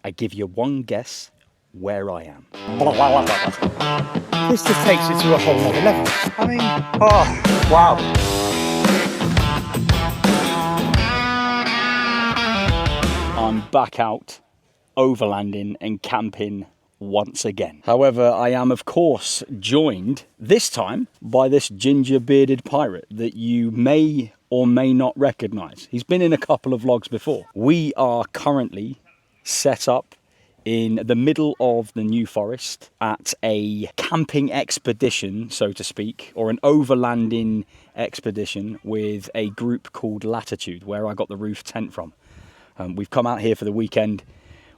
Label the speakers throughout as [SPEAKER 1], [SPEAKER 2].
[SPEAKER 1] I give you one guess where I am.
[SPEAKER 2] This just takes it to a whole other level. I mean,
[SPEAKER 1] Oh, wow. I'm back out overlanding and camping once again. However, I am of course joined this time by this ginger bearded pirate that you may or may not recognize. He's been in a couple of vlogs before. We are currently set up in the middle of the New Forest at a camping expedition, so to speak, or an overlanding expedition with a group called Latitude, where I got the roof tent from. We've come out here for the weekend.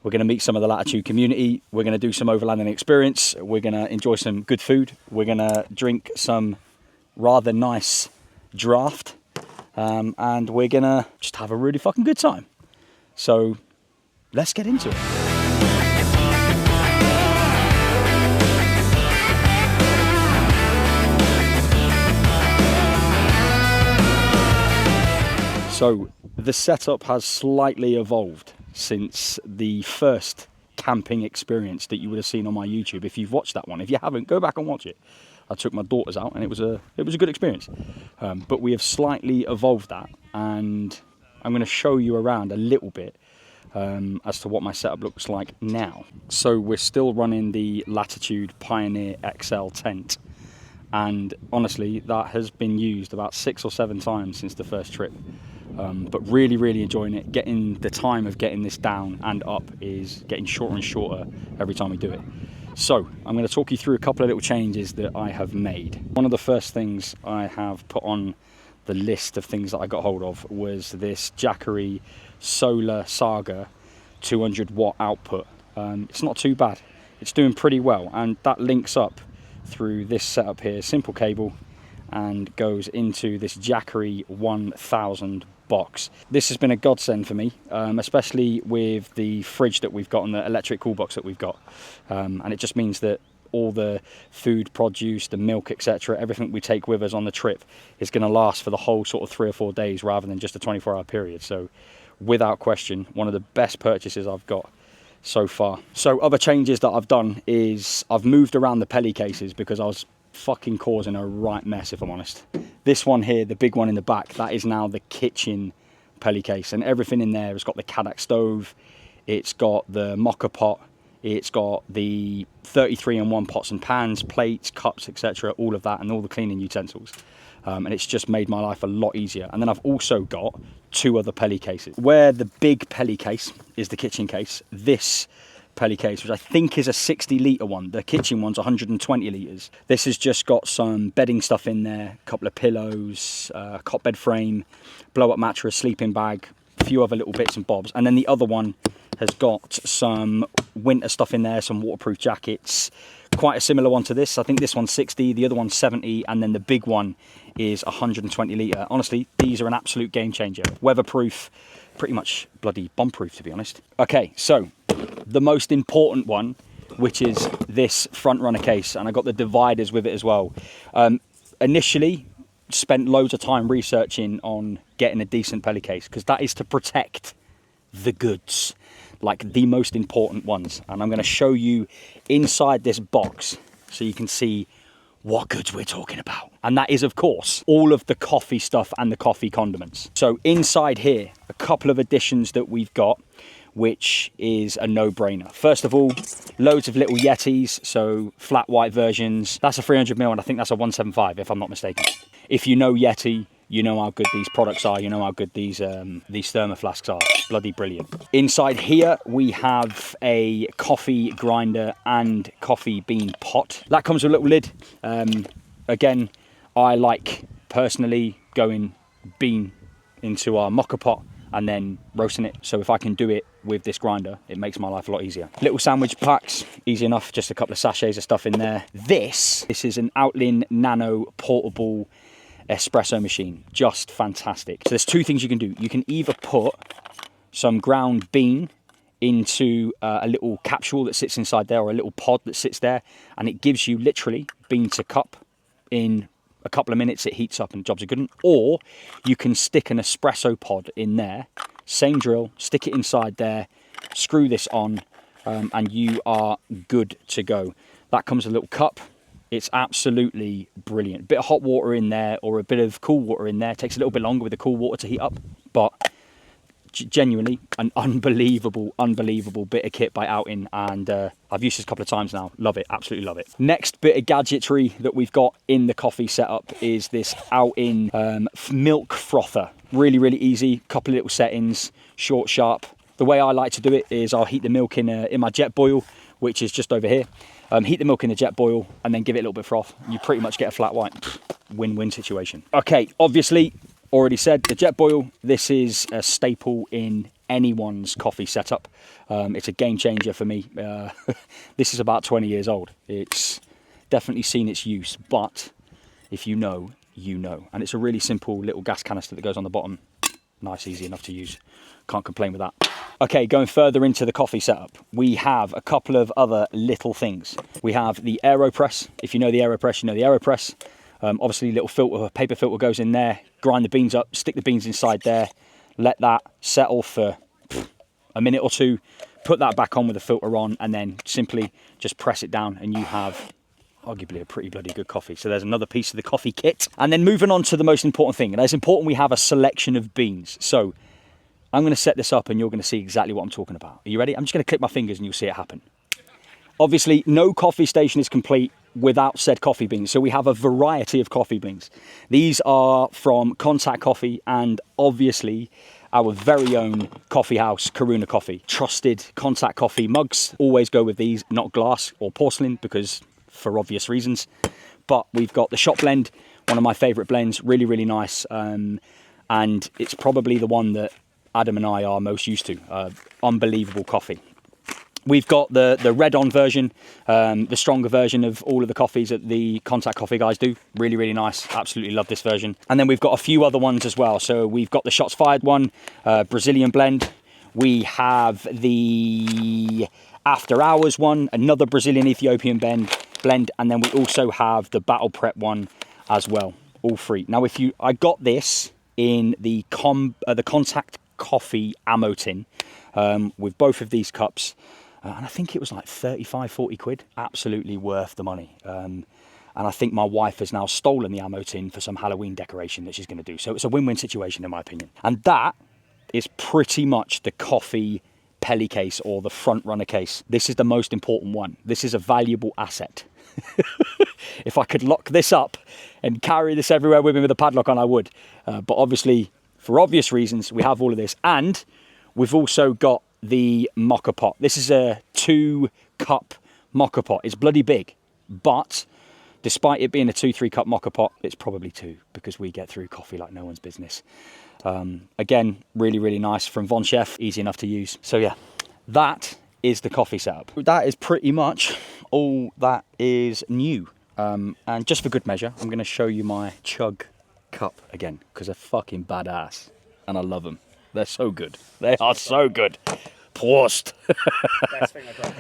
[SPEAKER 1] We're going to meet some of the Latitude community. We're going to do some overlanding experience. We're going to enjoy some good food. We're going to drink some rather nice draft. And we're going to just have a really fucking good time. So let's get into it. So the setup has slightly evolved since the first camping experience that you would have seen on my YouTube. If you've watched that one, if you haven't, go back and watch it. I took my daughters out and it was a good experience. But we have slightly evolved that, and I'm going to show you around a little bit as to what my setup looks like now. So we're still running the Latitude Pioneer XL tent, and honestly that has been used about 6 or 7 times since the first trip. But really enjoying it. Getting the time of getting this down and up is getting shorter and shorter every time we do it. So I'm going to talk you through a couple of little changes that I have made. One of the first things I have put on the list of things that I got hold of was this Jackery Solar Saga 200 watt output. It's not too bad. It's doing pretty well, and that links up through this setup here, simple cable, and goes into this Jackery 1000 box. This has been a godsend for me, especially with the fridge that we've got and the electric cool box that we've got. And it just means that all the food, produce, the milk, etc., everything we take with us on the trip is going to last for the whole sort of 3 or 4 days rather than just a 24-hour period. So without question, one of the best purchases I've got so far. So other changes that I've done is I've moved around the pelly cases because I was fucking causing a right mess, if I'm honest. This one here, the big one in the back, that is now the kitchen pelly case, and everything in there has got the Kadak stove, it's got the mocha pot, it's got the 33-in-1 pots and pans, plates, cups, etc., all of that, and all the cleaning utensils. And it's just made my life a lot easier. And then I've also got 2 other pelly cases. Where the big pelly case is the kitchen case, this pelly case, which I think is a 60-litre one, the kitchen one's 120 litres. This has just got some bedding stuff in there, a couple of pillows, cot bed frame, blow-up mattress, sleeping bag, a few other little bits and bobs. And then the other one has got some winter stuff in there, some waterproof jackets, quite a similar one to this. I think this one's 60, the other one's 70, and then the big one is 120 litre. Honestly, these are an absolute game changer. Weatherproof, pretty much bloody bomb-proof, to be honest. Okay, so the most important one, which is this front runner case, and I got the dividers with it as well. Initially, spent loads of time researching on getting a decent pelly case, because that is to protect the goods, like the most important ones. And I'm going to show you inside this box so you can see what goods we're talking about. And that is, of course, all of the coffee stuff and the coffee condiments. So inside here, a couple of additions that we've got, which is a no-brainer. First of all, loads of little Yetis, so flat white versions. That's a 300ml, and I think that's a 175, if I'm not mistaken. If you know Yeti, you know how good these products are, you know how good these thermo flasks are. Bloody brilliant. Inside here, we have a coffee grinder and coffee bean pot. That comes with a little lid. Again, I like, personally, going bean into our mocha pot and then roasting it. So if I can do it with this grinder, it makes my life a lot easier. Little sandwich packs, easy enough, just a couple of sachets of stuff in there. This is an Outland Nano portable espresso machine, just fantastic. So there's 2 things you can do. You can either put some ground bean into a little capsule that sits inside there, or a little pod that sits there, and it gives you literally bean to cup in a couple of minutes. It heats up and jobs are good. Or you can stick an espresso pod in there, same drill, stick it inside there, screw this on, and you are good to go. That comes with a little cup. It's absolutely brilliant. A bit of hot water in there or a bit of cool water in there. It takes a little bit longer with the cool water to heat up, but genuinely an unbelievable bit of kit by Outing, and I've used this a couple of times now. Love it, absolutely love it. Next bit of gadgetry that we've got in the coffee setup is this Outing milk frother. Really easy, couple of little settings, short, sharp. The way I like to do it is I'll heat the milk in my jet boil, which is just over here. Heat the milk in the jet boil and then give it a little bit of froth. You pretty much get a flat white. Win-win situation. Okay, obviously, already said, the jet boil, this is a staple in anyone's coffee setup. It's a game changer for me. This is about 20 years old. It's definitely seen its use, but if you know, you know. And it's a really simple little gas canister that goes on the bottom. Nice, easy enough to use. Can't complain with that. Okay, going further into the coffee setup, we have a couple of other little things. We have the AeroPress. If you know the AeroPress, you know the AeroPress. Obviously, little filter, paper filter goes in there. Grind the beans up, stick the beans inside there. Let that settle for a minute or two. Put that back on with the filter on, and then simply just press it down, and you have arguably a pretty bloody good coffee. So there's another piece of the coffee kit. And then moving on to the most important thing, and it's important we have a selection of beans. So I'm going to set this up and you're going to see exactly what I'm talking about. Are you ready? I'm just going to click my fingers and you'll see it happen. Obviously, no coffee station is complete without said coffee beans. So we have a variety of coffee beans. These are from Contact Coffee and obviously our very own coffee house, Karuna Coffee. Trusted Contact Coffee mugs. Always go with these, not glass or porcelain, because for obvious reasons. But we've got the shop blend, one of my favourite blends, really nice. And it's probably the one that Adam and I are most used to. Unbelievable coffee. We've got the red-on version, the stronger version of all of the coffees that the Contact Coffee guys do. Really nice. Absolutely love this version. And then we've got a few other ones as well. So we've got the Shots Fired one, Brazilian blend. We have the After Hours one, another Brazilian Ethiopian blend. And then we also have the Battle Prep one as well. All free. Now, I got this in the Contact Coffee ammo tin with both of these cups. And I think it was like 35, 40 quid. Absolutely worth the money. And I think my wife has now stolen the ammo tin for some Halloween decoration that she's going to do. So it's a win-win situation in my opinion. And that is pretty much the coffee Pelly case or the front runner case. This is the most important one. This is a valuable asset. If I could lock this up and carry this everywhere with me with a padlock on, I would. But obviously, for obvious reasons, we have all of this. And we've also got the mocha pot. This is a 2-cup mocha pot. It's bloody big, but despite it being a 2-3 cup mocha pot, it's probably 2 because we get through coffee like no one's business. Again, really nice from Von Chef, easy enough to use. So yeah, that is the coffee setup. That is pretty much all that is new. And just for good measure, I'm going to show you my chug cup again because they're fucking badass and I love them. They're so good. They are so good. Prost.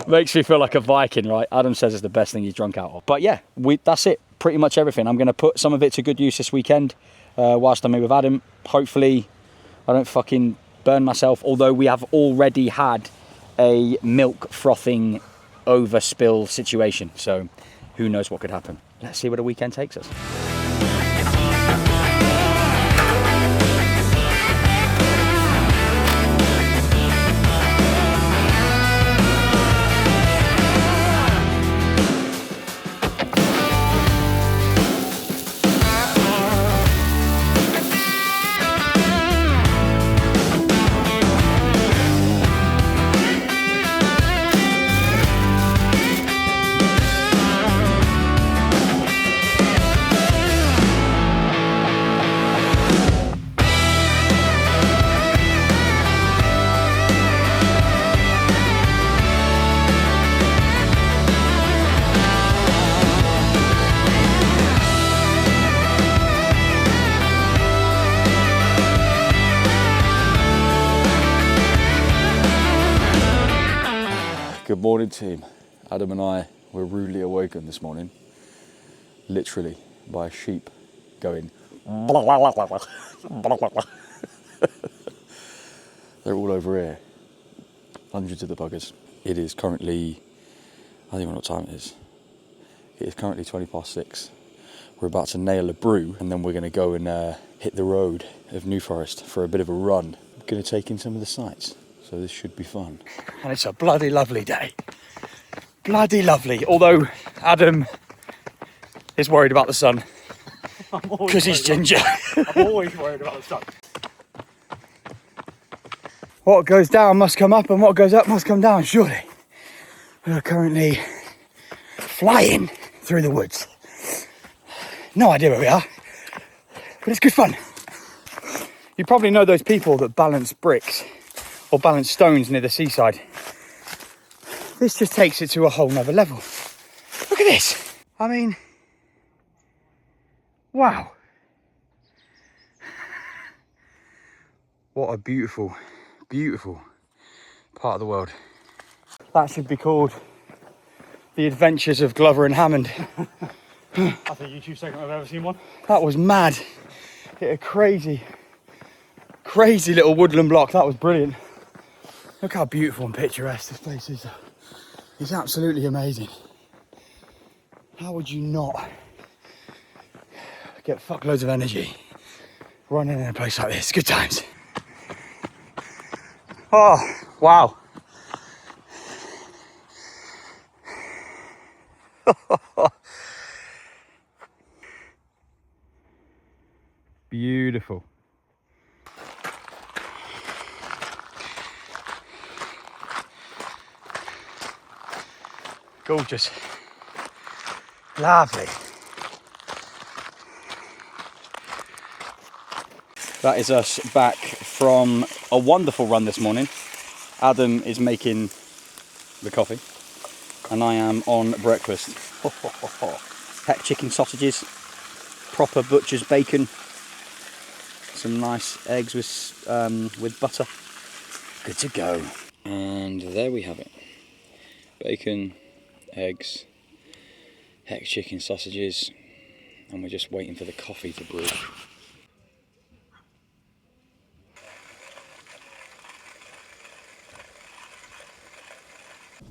[SPEAKER 1] Makes me feel like a Viking, right? Adam says it's the best thing he's drunk out of. But yeah, that's it. Pretty much everything. I'm going to put some of it to good use this weekend whilst I'm here with Adam. Hopefully I don't fucking burn myself, although we have already had a milk frothing overspill situation. So who knows what could happen. Let's see where the weekend takes us. Good morning, team. Adam and I were rudely awoken this morning, literally, by a sheep going. They're all over here. Hundreds of the buggers. It is currently, I don't even know what time it is. It is currently 6:20. We're about to nail a brew, and then we're going to go and hit the road of New Forest for a bit of a run. I'm going to take in some of the sights, so this should be fun.
[SPEAKER 2] And it's a bloody lovely day. Bloody lovely. Although Adam is worried about the sun because he's ginger.
[SPEAKER 3] I'm always worried about the sun.
[SPEAKER 2] What goes down must come up, and what goes up must come down, surely. We are currently flying through the woods. No idea where we are, but it's good fun. You probably know those people that balance bricks or balance stones near the seaside. This just takes it to a whole nother level. Look at this. I mean, wow. What a beautiful, beautiful part of the world. That should be called The Adventures of Glover and Hammond.
[SPEAKER 3] That's a YouTube segment I've ever seen one.
[SPEAKER 2] That was mad. Hit a crazy, crazy little woodland block. That was brilliant. Look how beautiful and picturesque this place is. It's absolutely amazing. How would you not get fuckloads of energy running in a place like this? Good times. Oh, wow. Beautiful. Gorgeous. Lovely.
[SPEAKER 1] That is us back from a wonderful run this morning. Adam is making the coffee, and I am on breakfast. Heck chicken sausages, proper butcher's bacon, some nice eggs with butter. Good to go. And there we have it. Bacon, eggs, heck chicken sausages, and we're just waiting for the coffee to brew.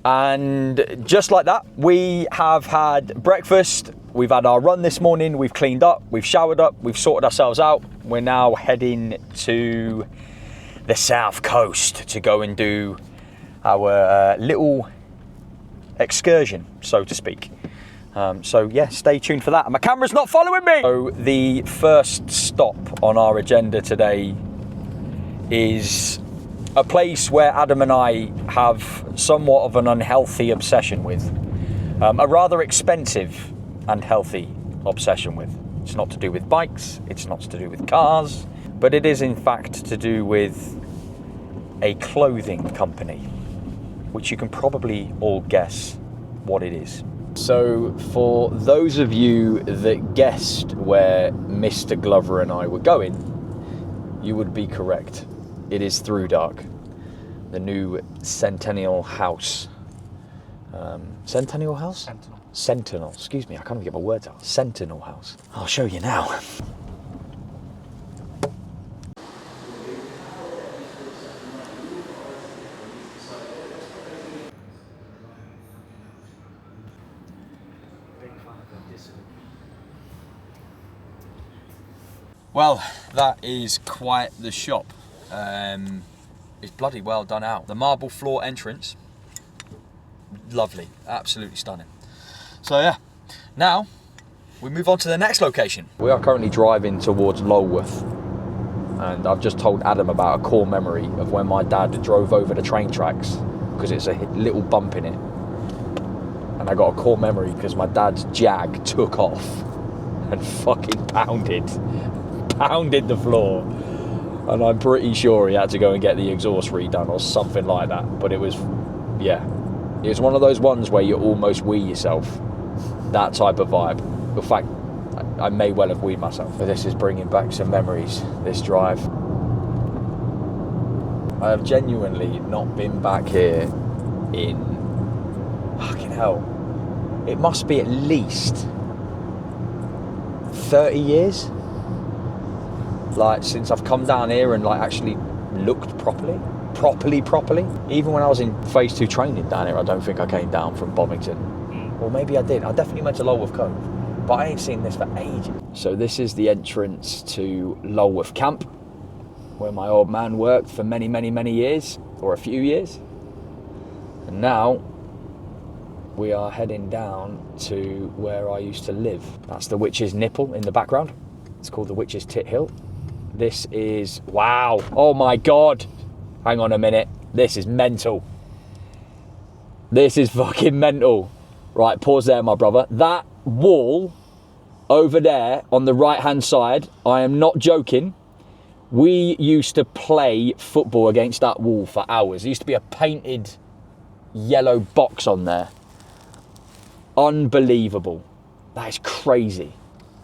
[SPEAKER 4] And just like that, we have had breakfast, we've had our run this morning, we've cleaned up, we've showered up, we've sorted ourselves out. We're now heading to the south coast to go and do our little excursion, so to speak. So yeah, stay tuned for that. And my camera's not following me! So the first stop on our agenda today is a place where Adam and I have somewhat of an unhealthy obsession with. A rather expensive and healthy obsession with. It's not to do with bikes, it's not to do with cars, but it is in fact to do with a clothing company, which you can probably all guess what it is. So for those of you that guessed where Mr. Glover and I were going, you would be correct. It is Through Dark, the new Sentinel House. Sentinel House?
[SPEAKER 3] Sentinel.
[SPEAKER 4] Sentinel, excuse me, I can't even get my words out. Sentinel House. I'll show you now. Well, that is quite the shop. It's bloody well done out. The marble floor entrance, lovely, absolutely stunning. So yeah, now we move on to the next location. We are currently driving towards Lulworth, and I've just told Adam about a core memory of when my dad drove over the train tracks because it's a little bump in it. And I got a core memory because my dad's Jag took off and fucking pounded the floor. And I'm pretty sure he had to go and get the exhaust redone or something like that. But it was, yeah, it was one of those ones where you almost wee yourself. That type of vibe. In fact, I may well have weed myself. But this is bringing back some memories, this drive. I have genuinely not been back here in, fucking hell, it must be at least 30 years. Like, since I've come down here and like actually looked properly. properly. Even when I was in phase 2 training down here, I don't think I came down from Bovington. Or maybe I did. I definitely went to Lulworth Cove, but I ain't seen this for ages. So this is the entrance to Lulworth Camp, where my old man worked for many years, or a few years. And now we are heading down to where I used to live. That's the Witch's Nipple in the background. It's called the Witch's Tit Hill. This is, wow, oh my God. Hang on a minute, this is mental. This is fucking mental. Right, pause there, my brother. That wall over there on the right-hand side, I am not joking. We used to play football against that wall for hours. There used to be a painted yellow box on there. Unbelievable. That is crazy.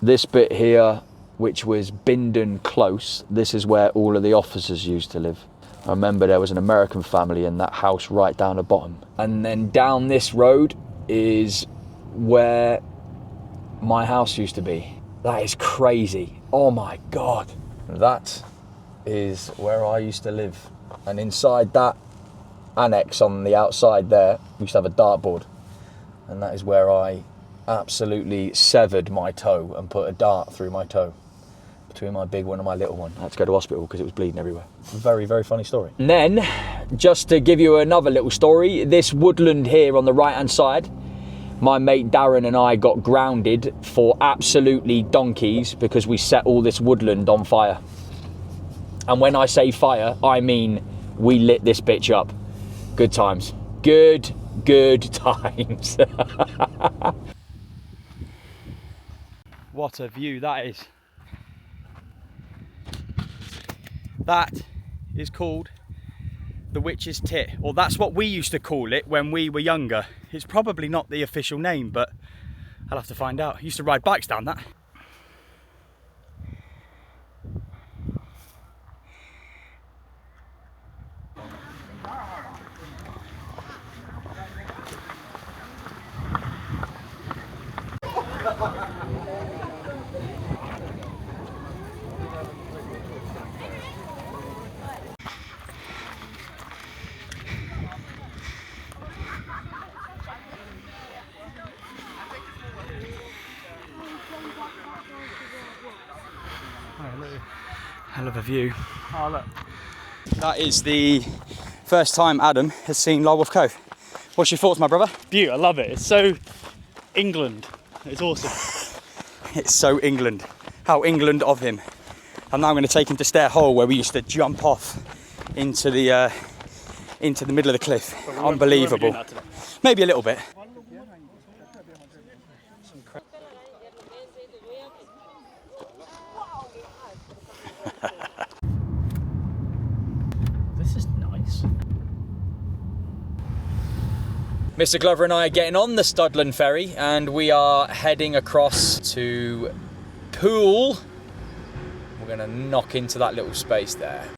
[SPEAKER 4] This bit here, which was Bindon Close, this is where all of the officers used to live. I remember there was an American family in that house right down the bottom. And then down this road is where my house used to be. That is crazy. Oh my God. That is where I used to live. And inside that annex on the outside there, we used to have a dartboard. And that is where I absolutely severed my toe and put a dart through my toe between my big one and my little one. I had to go to hospital because it was bleeding everywhere. Very funny story. And then, just to give you another little story, this woodland here on the right-hand side, my mate Darren and I got grounded for absolutely donkeys because we set all this woodland on fire. And when I say fire, I mean we lit this bitch up. Good times. Good times.
[SPEAKER 1] What a view that is. That is called the Witch's Tit, or that's what we used to call it when we were younger. It's probably not the official name, but I'll have to find out. I used to ride bikes down that. Hell of a view.
[SPEAKER 3] Oh, look.
[SPEAKER 1] That is the first time Adam has seen Lulworth Cove. What's your thoughts, my brother?
[SPEAKER 3] Beauty, I love it. It's so England. It's awesome.
[SPEAKER 1] It's so England. How England of him. I'm now going to take him to Stair Hole, where we used to jump off into the middle of the cliff. Unbelievable.
[SPEAKER 3] We won't be doing that today.
[SPEAKER 1] Maybe a little bit.
[SPEAKER 3] This is nice.
[SPEAKER 4] Mr. Glover and I are getting on the Studland ferry and we are heading across to Poole. We're going to knock into that little space there.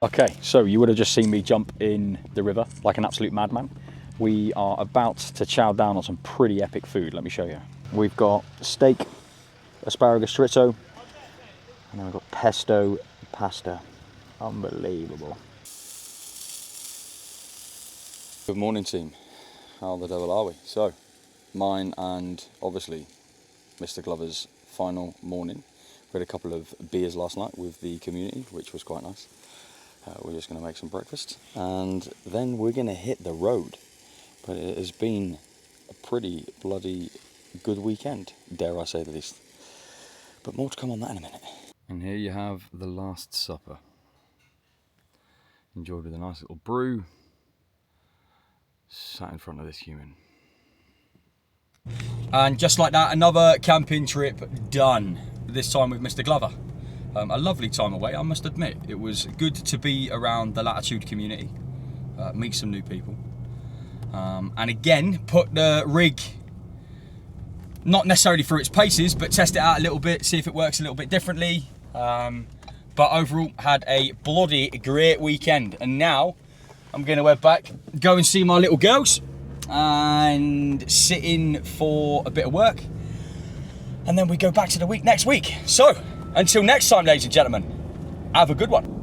[SPEAKER 1] Okay, so you would have just seen me jump in the river like an absolute madman. We are about to chow down on some pretty epic food, let me show you. We've got steak, asparagus chorizo, and then we've got pesto pasta. Unbelievable. Good morning, team. How the devil are we? So, mine and obviously Mr. Glover's final morning. We had a couple of beers last night with the community, which was quite nice. We're just going to make some breakfast and then we're going to hit the road. But it has been a pretty bloody good weekend, dare I say the least. But more to come on that in a minute. And here you have the Last Supper. Enjoyed with a nice little brew. Sat in front of this human.
[SPEAKER 4] And just like that, another camping trip done. This time with Mr. Glover. A lovely time away, I must admit. It was good to be around the Latitude community, meet some new people. And again, put the rig, not necessarily through its paces, but test it out a little bit, see if it works a little bit differently. But overall, had a bloody great weekend. And now,
[SPEAKER 2] I'm going to head back, go and see my little girls, and sit in for a bit of work. And then we go back to the week next week. So, until next time, ladies and gentlemen, have a good one.